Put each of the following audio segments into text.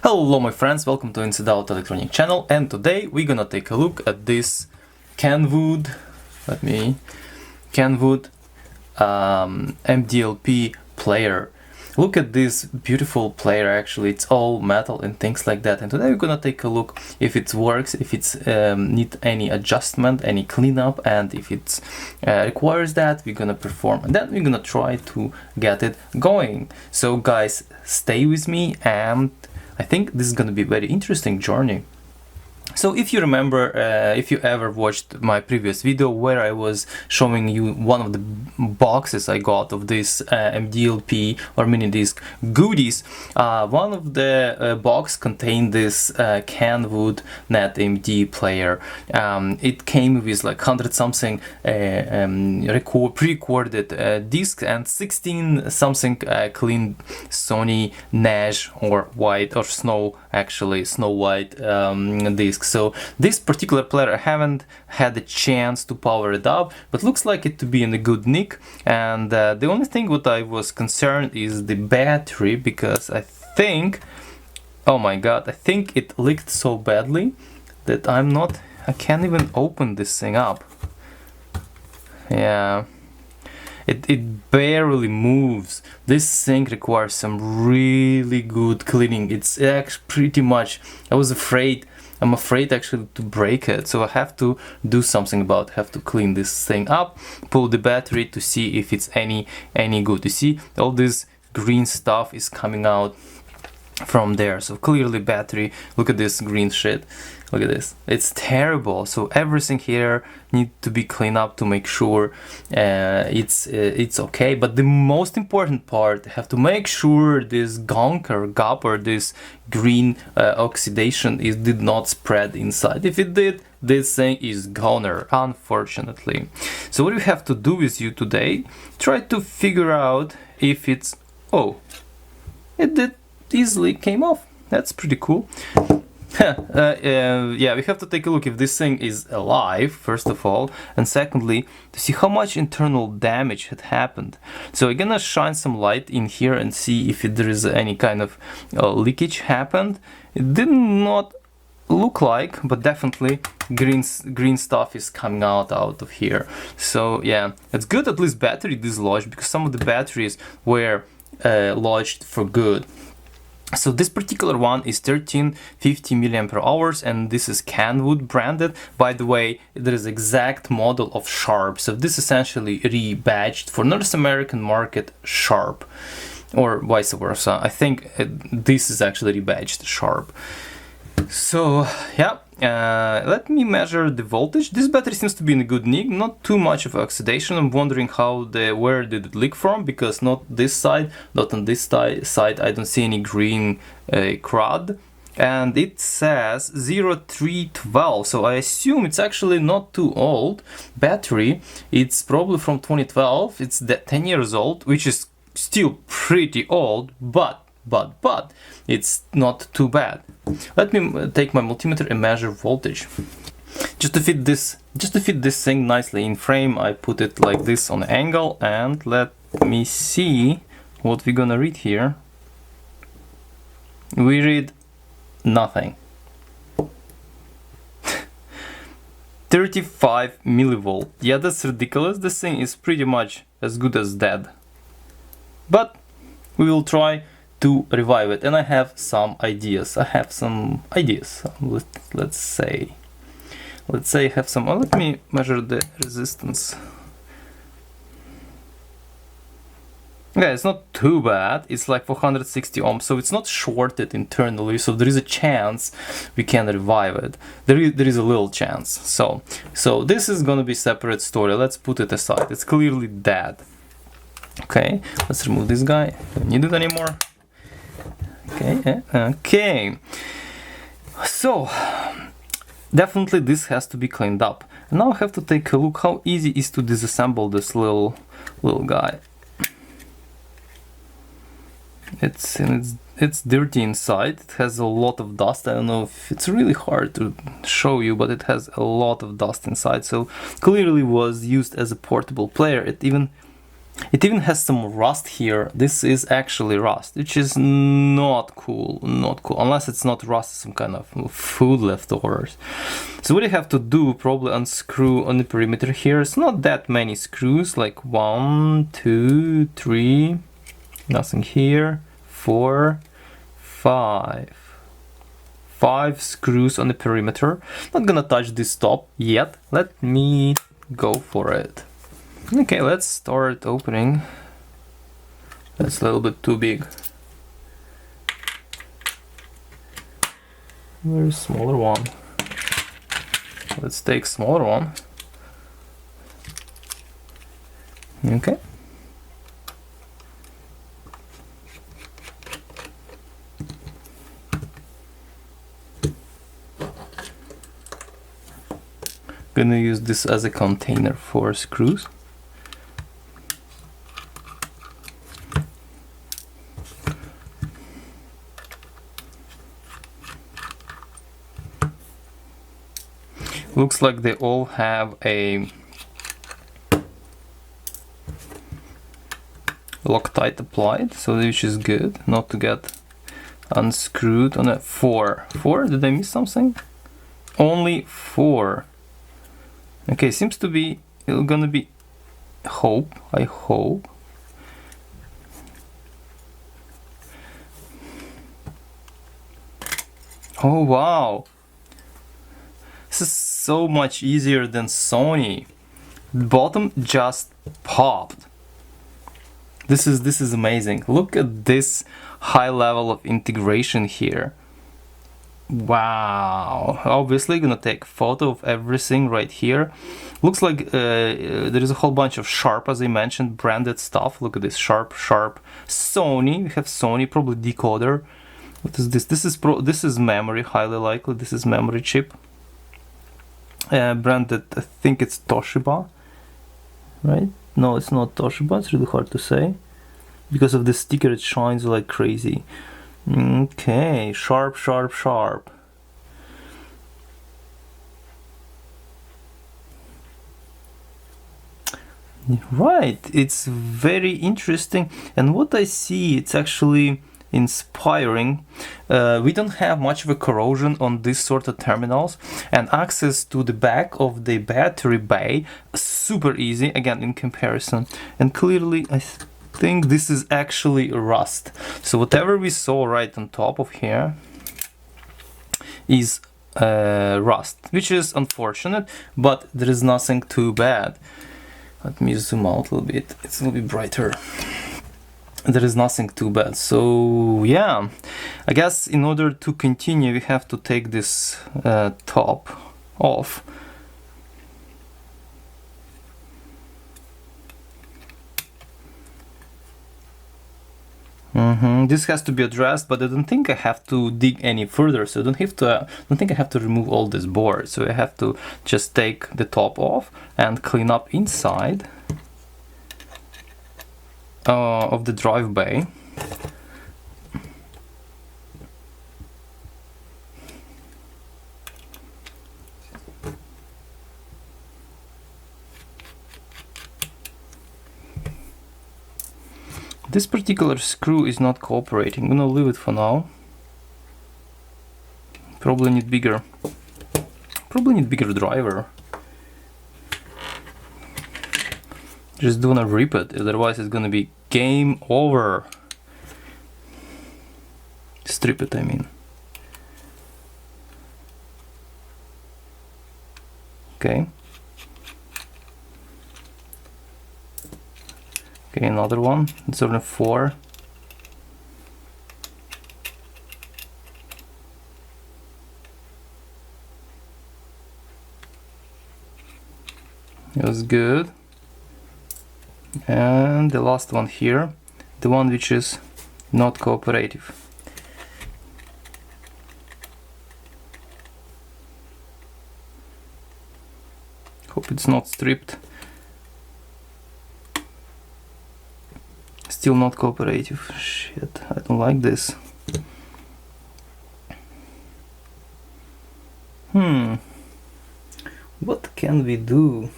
Hello my friends, welcome to Inside Out Electronic channel, and today we're gonna take a look at this Kenwood MDLP player. Look at this beautiful player. Actually it's all metal and things like that, and today we're gonna take a look if it works, if it's need any adjustment, any cleanup, and if it requires that, we're gonna perform, and then we're gonna try to get it going. So guys, stay with me, and I think this is going to be a very interesting journey. So if you remember, if you ever watched my previous video where I was showing you one of the boxes I got of this MDLP or MiniDisc goodies, one of the box contained this Kenwood NET MD player. It came with like 100 something pre-recorded discs and 16 something clean Sony Nash or white or snow white discs. So this particular player I haven't had a chance to power it up, but looks like it to be in a good nick, and the only thing what I was concerned is the battery, because I think, oh my god, I think it leaked so badly that I can't even open this thing up. Yeah, it barely moves. This thing requires some really good cleaning. It's actually pretty much, I'm afraid actually to break it, so I have to do something about it. Have to clean this thing up, pull the battery to see if it's any good. You see all this green stuff is coming out from there, so clearly battery. Look at this green shit, look at this, it's terrible. So everything here need to be cleaned up to make sure it's okay. But the most important part, have to make sure this gunk or this green oxidation did not spread inside. If it did, this thing is goner, unfortunately. So what we have to do with you today, try to figure out if it's, oh, it did easily came off. That's pretty cool. Yeah, we have to take a look if this thing is alive, first of all, and secondly, to see how much internal damage had happened. So we're gonna shine some light in here and see if there is any kind of leakage happened. It did not look like, but definitely green stuff is coming out of here. So yeah, it's good at least battery dislodged, because some of the batteries were lodged for good. So this particular one is 1350 milliampere hours, and this is Kenwood branded. By the way, there is exact model of Sharp, so this essentially rebadged for North American market Sharp, or vice versa. I think this is actually rebadged Sharp. So yeah, let me measure the voltage. This battery seems to be in a good nick, not too much of oxidation. I'm wondering where did it leak from, because not this side, not on this side I don't see any green crud, and it says 0312, so I assume it's actually not too old battery. It's probably from 2012. It's 10 years old, which is still pretty old, but it's not too bad. Let me take my multimeter and measure voltage. Just to fit this thing nicely in frame, I put it like this on angle, and let me see what we're gonna read here. We read nothing. 35 millivolt. Yeah, that's ridiculous. This thing is pretty much as good as dead. But we will try to revive it, and I have some ideas. Let's say I have some. Oh, let me measure the resistance. Yeah, it's not too bad. It's like 460 ohms, so it's not shorted internally, so there is a chance we can revive it. There is a little chance. So this is gonna be a separate story. Let's put it aside. It's clearly dead. Okay, let's remove this guy. Don't need it anymore. Okay, so definitely this has to be cleaned up. And now I have to take a look how easy it is to disassemble this little guy. It's dirty inside. It has a lot of dust. I don't know if it's really hard to show you, but it has a lot of dust inside. So clearly was used as a portable player. It even It even has some rust here. This is actually rust, which is not cool, not cool, unless it's not rust, some kind of food leftovers. So what you have to do, probably unscrew on the perimeter here. It's not that many screws, like 1, 2, 3, nothing here, 4, 5. 5 screws on the perimeter. Not gonna touch this top yet. Let me go for it. Okay, let's start opening. That's a little bit too big. Where's smaller one? Let's take smaller one. Okay. Gonna use this as a container for screws. Looks like they all have a Loctite applied, so which is good, not to get unscrewed on a 4. 4? Did I miss something? Only 4. Okay, seems to be gonna be I hope. Oh wow! This is so much easier than Sony. The bottom just popped. This is amazing. Look at this high level of integration here. Wow. Obviously gonna take a photo of everything right here. Looks like there is a whole bunch of Sharp, as I mentioned, branded stuff. Look at this, Sharp, Sony. We have Sony, probably decoder. What is this? This is memory, highly likely. This is memory chip. Branded, I think it's Toshiba, right? No, it's not Toshiba. It's really hard to say. Because of the sticker, it shines like crazy. Okay, Sharp. Right, it's very interesting, and what I see, it's actually inspiring. We don't have much of a corrosion on this sort of terminals, and access to the back of the battery bay super easy, again, in comparison. And clearly I think this is actually rust. So whatever we saw right on top of here is rust, which is unfortunate, but there is nothing too bad. Let me zoom out a little bit, it's a little bit brighter. There is nothing too bad. So yeah, I guess in order to continue we have to take this top off. This has to be addressed, but I don't think I have to dig any further, so I don't think I have to remove all this board. So I have to just take the top off and clean up inside of the drive bay. This particular screw is not cooperating. I'm gonna leave it for now. Probably need bigger driver. Just don't wanna rip it, otherwise it's gonna be game over. Strip it, I mean. Okay. Okay, another one. It's only 4. It was good. And the last one here, the one which is not cooperative. Hope it's not stripped. Still not cooperative. Shit, I don't like this. What can we do?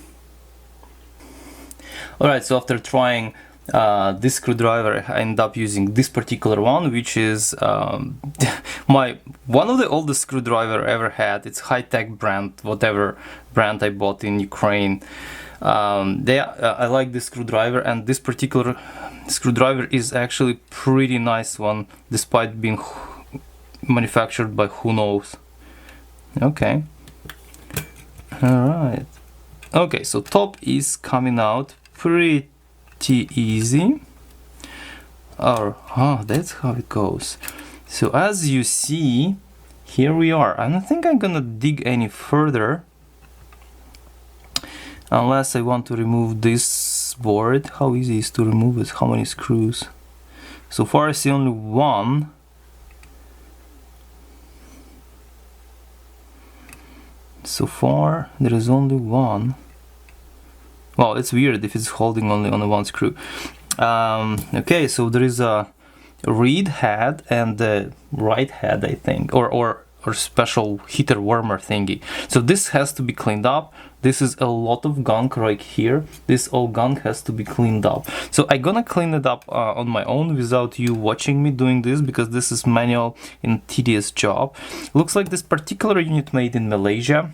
Alright, so after trying this screwdriver, I ended up using this particular one, which is one of the oldest screwdriver I ever had. It's high-tech brand, whatever brand I bought in Ukraine. I like this screwdriver, and this particular screwdriver is actually pretty nice one, despite being manufactured by who knows. Okay. Alright. Okay, so top is coming out pretty easy. That's how it goes. So as you see, here we are. I don't think I'm gonna dig any further unless I want to remove this board. How easy is to remove it? How many screws? So far I see only one. So far there is only one. Well, it's weird if it's holding only on one screw. Okay, so there is a reed head and the right head, I think, or special heater warmer thingy. So this has to be cleaned up. This is a lot of gunk right here. This all gunk has to be cleaned up. So I'm gonna clean it up on my own without you watching me doing this, because this is manual and tedious job. Looks like this particular unit made in Malaysia.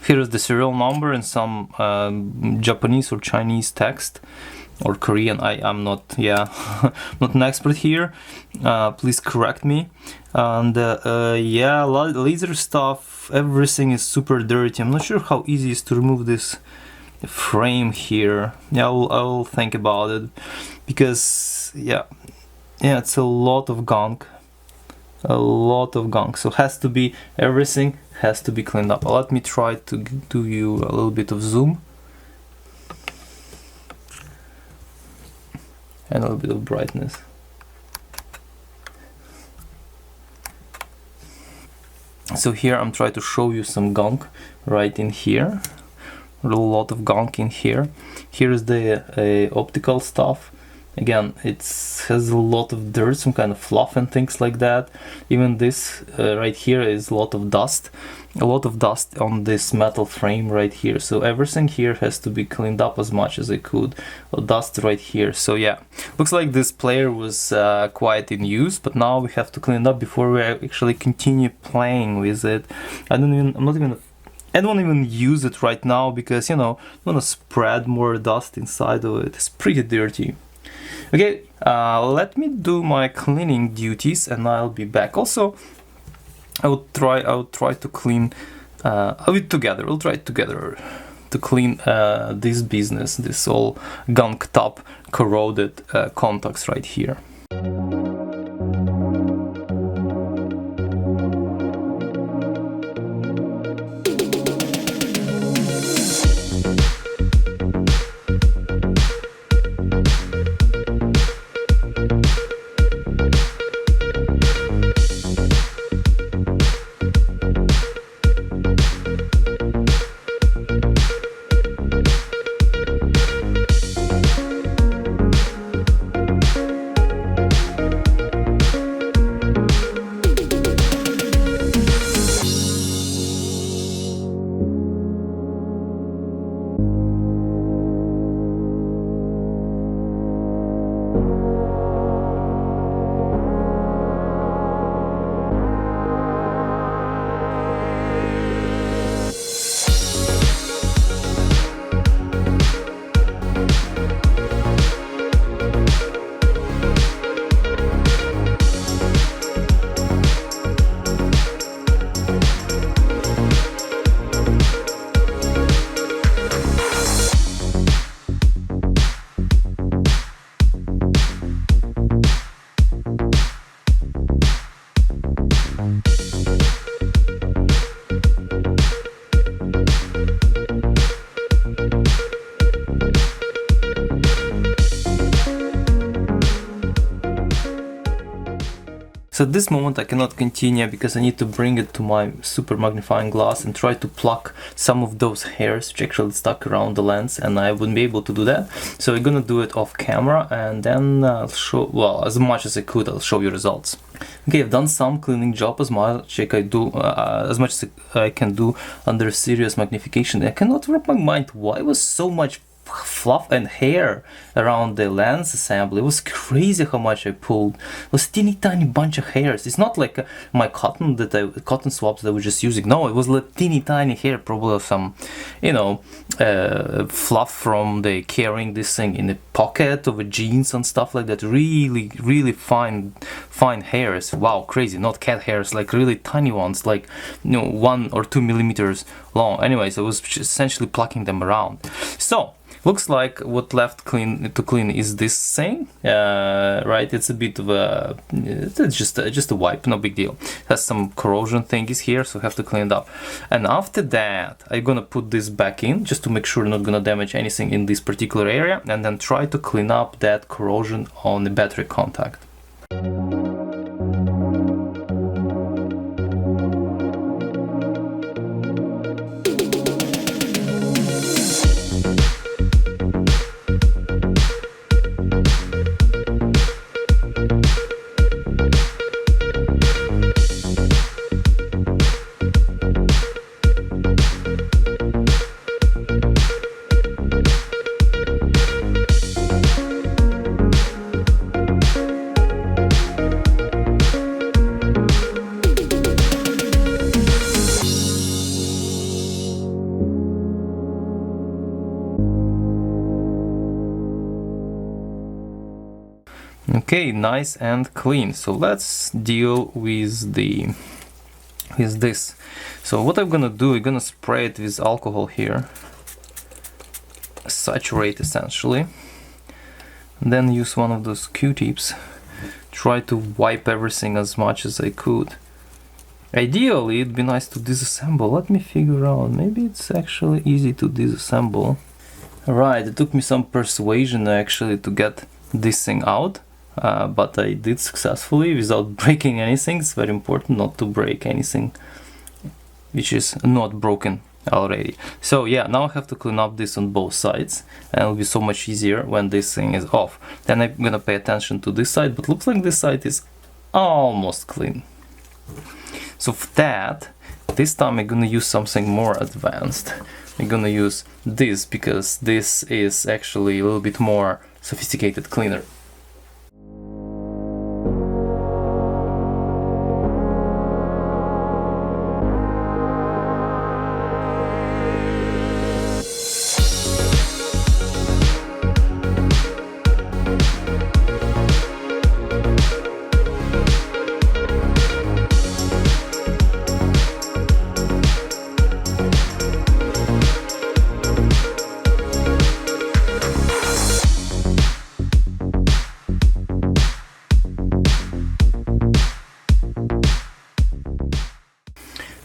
Here is the serial number and some Japanese or Chinese text, or Korean. I'm not, not an expert here. Please correct me. And yeah, laser stuff. Everything is super dirty. I'm not sure how easy it is to remove this frame here. Yeah, I'll think about it, because yeah, it's a lot of gunk. So everything has to be cleaned up. Let me try to do you a little bit of zoom and a little bit of brightness. So here I'm trying to show you some gunk right in here. A lot of gunk in here. Here is the optical stuff. Again, it has a lot of dirt, some kind of fluff and things like that. Even this right here is a lot of dust on this metal frame right here. So everything here has to be cleaned up as much as I could. Dust right here. So yeah, looks like this player was quite in use, but now we have to clean it up before we actually continue playing with it. I don't even use it right now, because you know, I want to spread more dust inside of it. It's pretty dirty. Okay, let me do my cleaning duties and I'll be back. Also, I'll try to clean. We'll try together to clean this business, this all gunked up, corroded contacts right here. So at this moment I cannot continue because I need to bring it to my super magnifying glass and try to pluck some of those hairs which actually stuck around the lens, and I wouldn't be able to do that. So I'm gonna do it off camera and then I'll show, well, as much as I could, I'll show you results. Okay, I've done some cleaning job as much as I can do under serious magnification. I cannot wrap my mind why was so much fluff and hair around the lens assembly. It was crazy how much I pulled. It was teeny tiny bunch of hairs. It's not like my cotton swabs that I was just using. No, it was like teeny tiny hair, probably some, you know, fluff from the carrying this thing in the pocket of a jeans and stuff like that. Really fine hairs. Wow, crazy. Not cat hairs, like really tiny ones, like, you know, 1 or 2 millimeters long. Anyways, I was essentially plucking them around. So looks like what left to clean is this thing, right? It's a bit of a, it's just a wipe, no big deal. It has some corrosion thingies here, so I have to clean it up. And after that, I'm gonna put this back in just to make sure I'm not gonna damage anything in this particular area, and then try to clean up that corrosion on the battery contact. Okay, nice and clean. So let's deal with this. So what I'm gonna do, I'm gonna spray it with alcohol here, saturate essentially, then use one of those Q-tips, try to wipe everything as much as I could. Ideally, it'd be nice to disassemble. Let me figure out, maybe it's actually easy to disassemble. Alright, it took me some persuasion actually to get this thing out. But I did successfully without breaking anything. It's very important not to break anything which is not broken already. So yeah, now I have to clean up this on both sides, and it'll be so much easier when this thing is off. Then I'm gonna pay attention to this side, but looks like this side is almost clean. So for that, this time I'm gonna use something more advanced. I'm gonna use this because this is actually a little bit more sophisticated cleaner.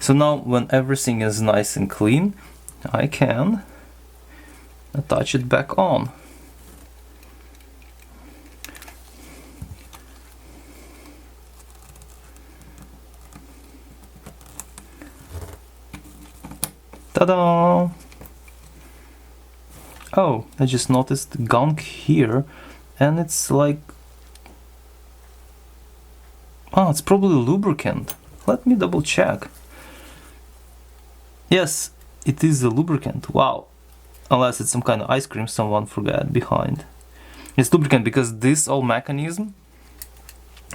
So now when everything is nice and clean, I can attach it back on. Ta-da! Oh, I just noticed gunk here, and it's like... Oh, it's probably lubricant. Let me double check. Yes, it is a lubricant. Wow. Unless it's some kind of ice cream someone forgot behind. It's lubricant because this whole mechanism,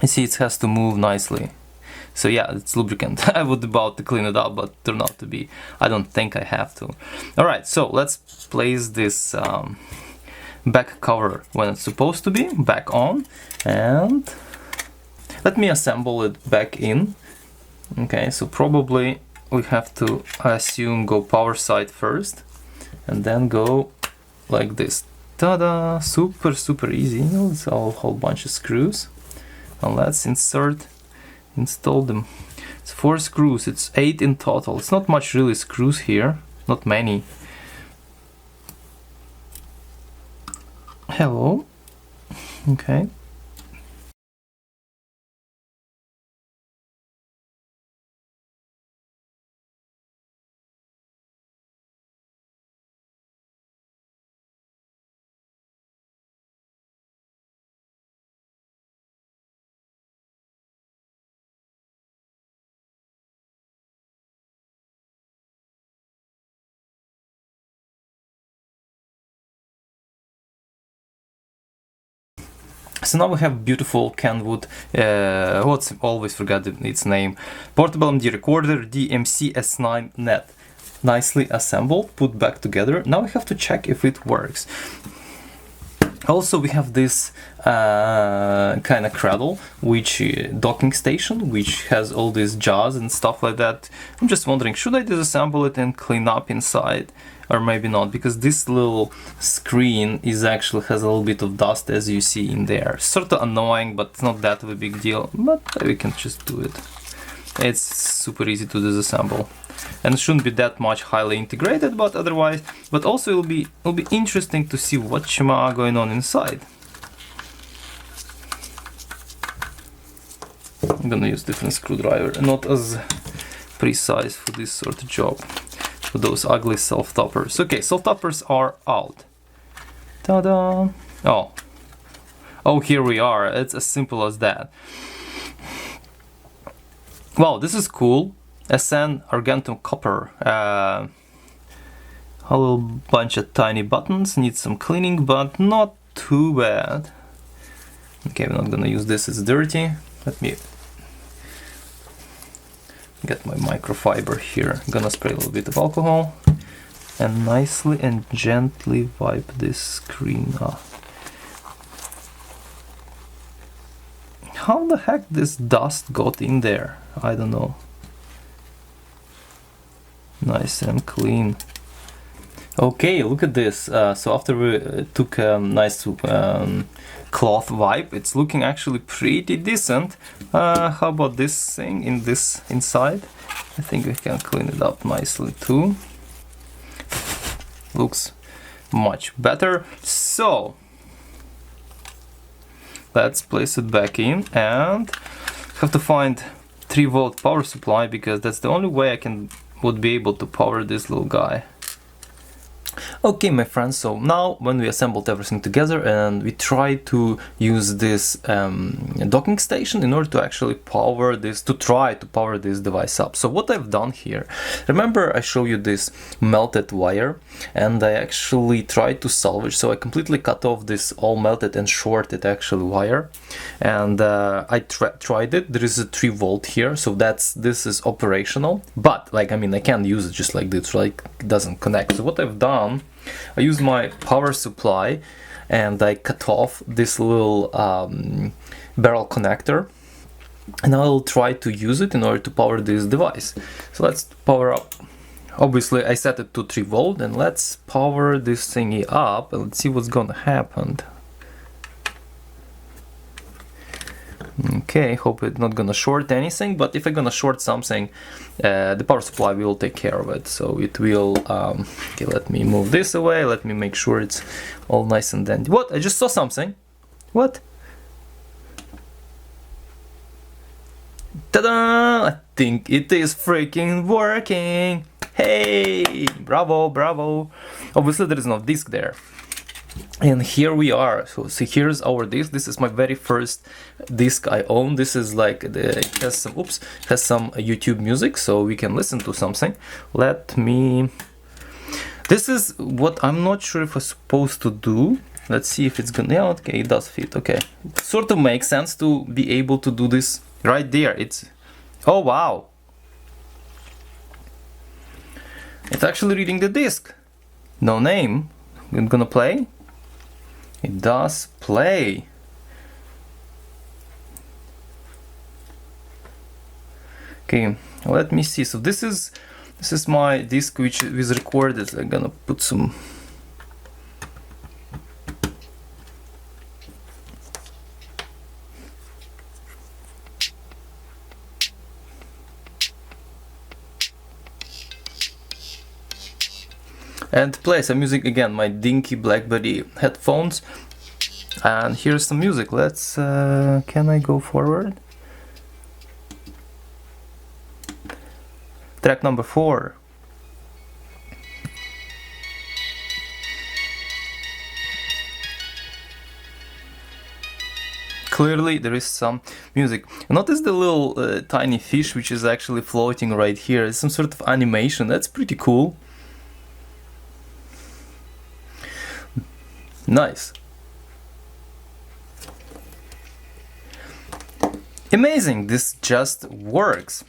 you see, it has to move nicely. So yeah, it's lubricant. I was about to clean it up, but turned out to be, I don't think I have to. Alright, so let's place this back cover when it's supposed to be, back on, and let me assemble it back in. Okay, so probably we have to, I assume, go power side first, and then go like this. Ta-da! Super easy. It's a whole bunch of screws. And let's install them. It's 4 screws, it's 8 in total. It's not much really screws here, not many. Hello. Okay. So now we have beautiful Kenwood, what's always forgot its name, portable MD recorder DMC-S9NET. Nicely assembled, put back together. Now we have to check if it works. Also, we have this kind of cradle, which docking station, which has all these jaws and stuff like that. I'm just wondering, should I disassemble it and clean up inside, or maybe not? Because this little screen actually has a little bit of dust, as you see in there. Sort of annoying, but it's not that of a big deal. But we can just do it. It's super easy to disassemble. And it shouldn't be that much highly integrated, but otherwise, but also it'll be interesting to see what are going on inside. I'm gonna use different screwdriver, not as precise for this sort of job, for those ugly self-toppers. Okay, self-toppers are out. Ta-da! Oh, here we are. It's as simple as that. Wow, this is cool. SN Argentum copper. A little bunch of tiny buttons, need some cleaning, but not too bad. Okay, we're not gonna use this, it's dirty. Let me get my microfiber here. I'm gonna spray a little bit of alcohol and nicely and gently wipe this screen off. How the heck this dust got in there? I don't know. Nice and clean. Okay, look at this. So after we took a nice cloth wipe, it's looking actually pretty decent. How about this thing inside? I think we can clean it up nicely too. Looks much better. So let's place it back in, and have to find 3-volt power supply, because that's the only way I would be able to power this little guy. Okay, my friends, so now when we assembled everything together and we try to use this docking station in order to actually power this, to try to power this device up. So what I've done here, remember I showed you this melted wire, and I actually tried to salvage, so I completely cut off this all melted and shorted actually wire, and I tried it. There is a 3-volt here, so this is operational, but like, I mean, I can't use it just like this, like it doesn't connect. So what I've done, I use my power supply and I cut off this little barrel connector, and I'll try to use it in order to power this device. So let's power up. Obviously I set it to 3-volt, and let's power this thingy up and let's see what's gonna happen. Okay, hope it's not gonna short anything, but if I'm gonna short something, the power supply will take care of it. So it will, okay, let me move this away, let me make sure it's all nice and dandy. What? I just saw something. What? Ta-da! I think it is freaking working! Hey! Bravo, bravo! Obviously there is no disc there. And here we are. So see, here's our disc. This is my very first disc I own. This is like it has some YouTube music, so we can listen to something. This is what I'm not sure if I'm supposed to do. Let's see if it's gonna. Yeah, okay, it does fit. Okay, it sort of makes sense to be able to do this right there. It's, oh wow, it's actually reading the disc. No name. I'm gonna play. It does play. Okay, let me see. So this is my disc which is recorded. I'm gonna put some. And play some music again, my dinky BlackBerry headphones. And here's some music. Let's, can I go forward? Track number 4. Clearly there is some music. Notice the little tiny fish which is actually floating right here. It's some sort of animation. That's pretty cool. Nice. Amazing, this just works.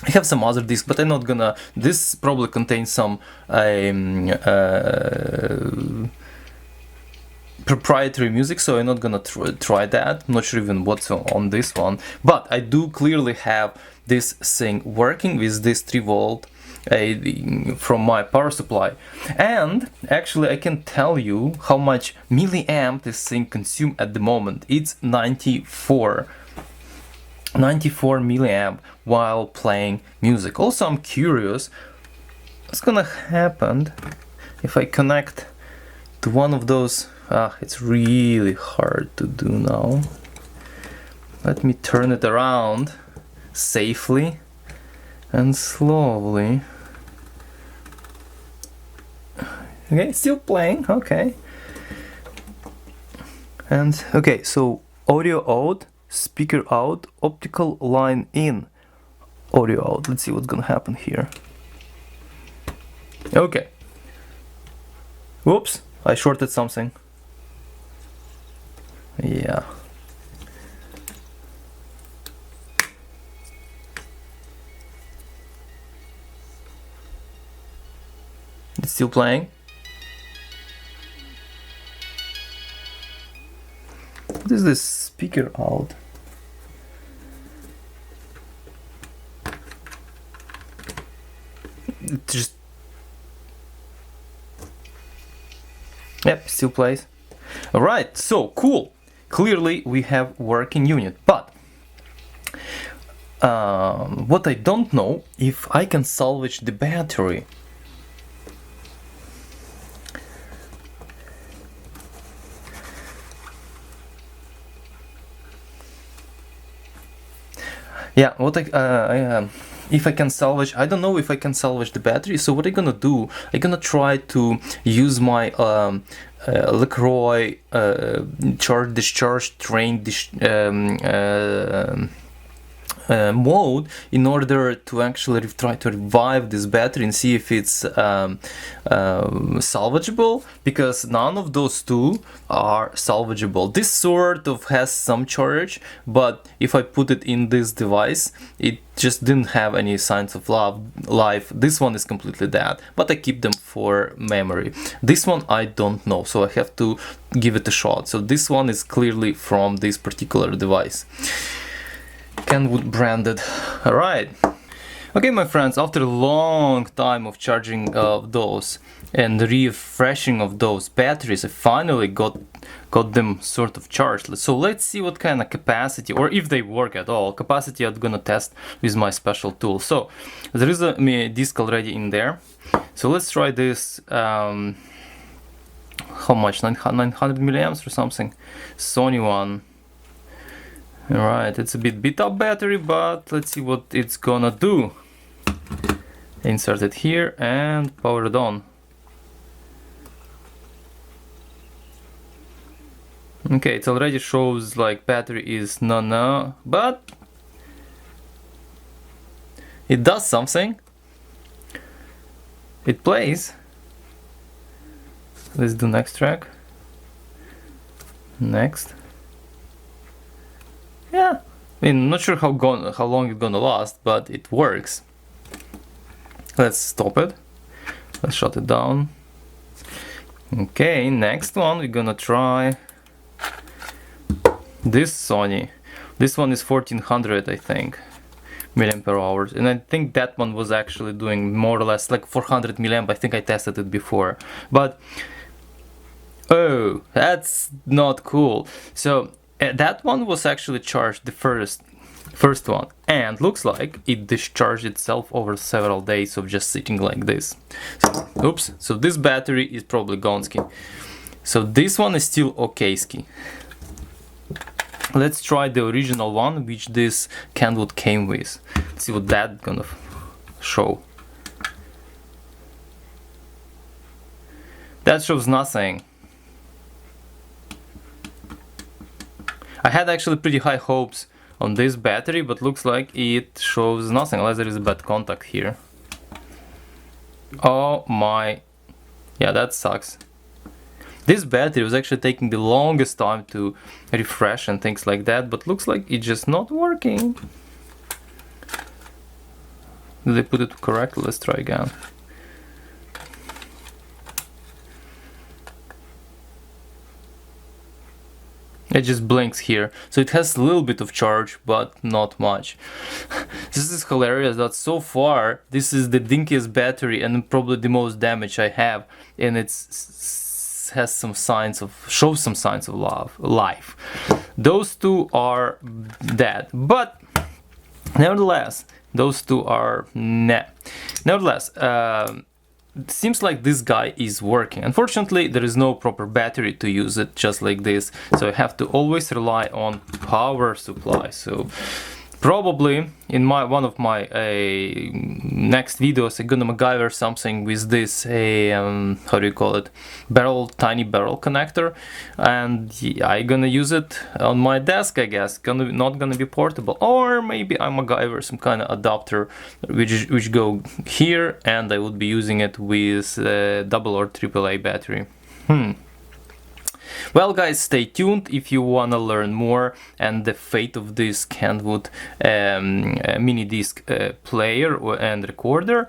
I have some other discs, but I'm not gonna. This probably contains some proprietary music, so I'm not gonna try that. I'm not sure even what's on this one, but I do clearly have this thing working with this 3 volt from my power supply. And actually I can tell you how much milliamp this thing consumes at the moment. It's 94 milliamp while playing music. Also, I'm curious what's gonna happen if I connect to one of those. It's really hard to do now. Let me turn it around safely and slowly. Okay, still playing. Okay. And okay, so audio out, speaker out, optical line in, audio out. Let's see what's gonna happen here. Okay. Whoops, I shorted something. Yeah. It's still playing. What is this speaker out? It just... Yep, still plays. Alright, so cool. Clearly we have working unit, but what I don't know if I can salvage the battery. Yeah, what if I can salvage, I don't know if I can salvage the battery. So what I'm gonna do, I'm gonna try to use my LaCroix charge discharge train mode in order to actually try to revive this battery and see if it's salvageable, because none of those two are salvageable. This sort of has some charge, but if I put it in this device, it just didn't have any signs of life. This one is completely dead, but I keep them for memory. This one I don't know, so I have to give it a shot. So this one is clearly from this particular device. Kenwood branded. Alright. Okay, my friends, after a long time of charging of those and refreshing of those batteries, I finally got them sort of charged. So let's see what kind of capacity, or if they work at all, capacity I'm gonna test with my special tool. So there is a disc already in there. So let's try this. How much? 900 milliamps or something. Sony one. Alright, it's a bit beat up battery, but let's see what it's gonna do. Insert it here and power it on. Okay, it already shows like battery is no, but it does something. It plays. Let's do next track. Next. Yeah, I mean, not sure how long it's gonna last, but it works. Let's stop it. Let's shut it down. Okay, next one we're gonna try this Sony. This one is 1400, I think, milliamp hours, and I think that one was actually doing more or less like 400 milliamp. I think I tested it before, but oh, that's not cool. So that one was actually charged, the first one, and looks like it discharged itself over several days of just sitting like this. So, oops, so this battery is probably gone ski. So this one is still okay ski. Let's try the original one, which this Kenwood came with. Let's see what that's gonna show. That shows nothing. I had actually pretty high hopes on this battery, but looks like it shows nothing unless there is a bad contact here. Oh my, yeah, that sucks. This battery was actually taking the longest time to refresh and things like that, but looks like it's just not working. Did they put it correctly? Let's try again. It just blinks here, so it has a little bit of charge, but not much. This is hilarious that so far this is the dinkiest battery and probably the most damage I have, and shows some signs of life. Those two are dead, but nevertheless, those two are nah. Nevertheless, it seems like this guy is working. Unfortunately, there is no proper battery to use it just like this, so I have to always rely on power supply. So probably in one of my next videos I'm gonna MacGyver something with this how do you call it, tiny barrel connector, and I'm gonna use it on my desk, I guess. Not gonna be portable, or maybe I MacGyver some kind of adapter which go here, and I would be using it with double or triple-A battery. Well guys, stay tuned if you wanna learn more and the fate of this Kenwood MiniDisc player and recorder.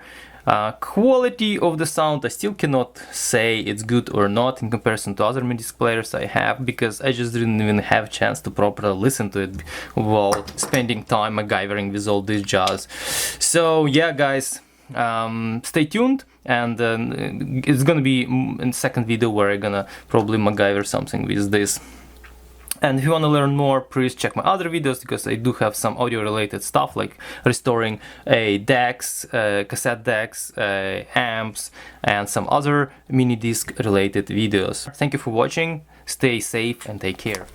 Quality of the sound, I still cannot say it's good or not in comparison to other MiniDisc players I have, because I just didn't even have a chance to properly listen to it while spending time MacGyvering with all this jazz. So yeah guys, stay tuned, and it's gonna be in the second video where I'm gonna probably MacGyver something with this. And if you want to learn more, please check my other videos, because I do have some audio related stuff like restoring decks, cassette decks, amps, and some other mini disc related videos. Thank you for watching, stay safe and take care.